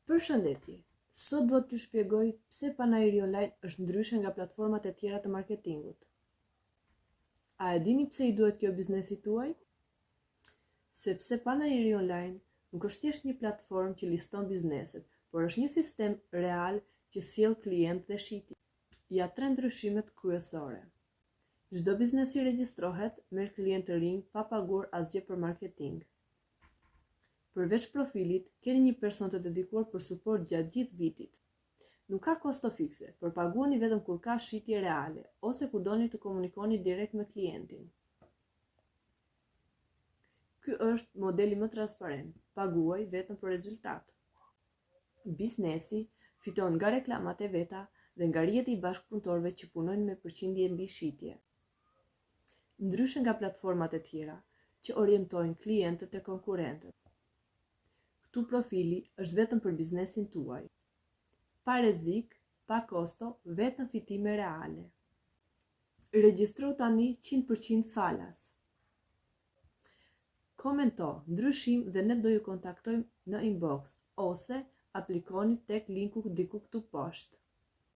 Përshëndetje, sot do t'ju shpjegoj pse panajri online është ndryshe nga platformat e tjera të marketingut. A e dini pse i duhet kjo biznesit tuaj? Sepse panajri online nuk është thjesht një platformë që liston bizneset, por është një sistem real që sjell klient dhe shitje. Ja 3 ndryshimet kryesore. Çdo biznes i regjistrohet, merr klient të rinj pa paguar asgjë për marketing. Përveç profilit, keni një person të dedikuar për suport gjatë gjithë vitit. Nuk ka kosto fikse, por paguani vetëm kur ka shitje reale, ose kur doni të komunikoni direkt me klientin. Ky është modeli më transparent, paguaj vetëm për rezultat. Biznesi fiton nga reklamat e veta dhe nga rrjeti i bashkëpunëtorëve që punojnë me përqindje mbi shitje. Ndryshe nga platformat e tjera, që orientojnë klientët e konkurrentët. Këtu profili është vetëm për biznesin tuaj. Pa rrezik, pa kosto, vetëm fitime reale. Regjistro tani 100% falas. Komento, ndryshim dhe ne do ju kontaktojmë në inbox ose aplikoni tek linku diku këtu poshtë.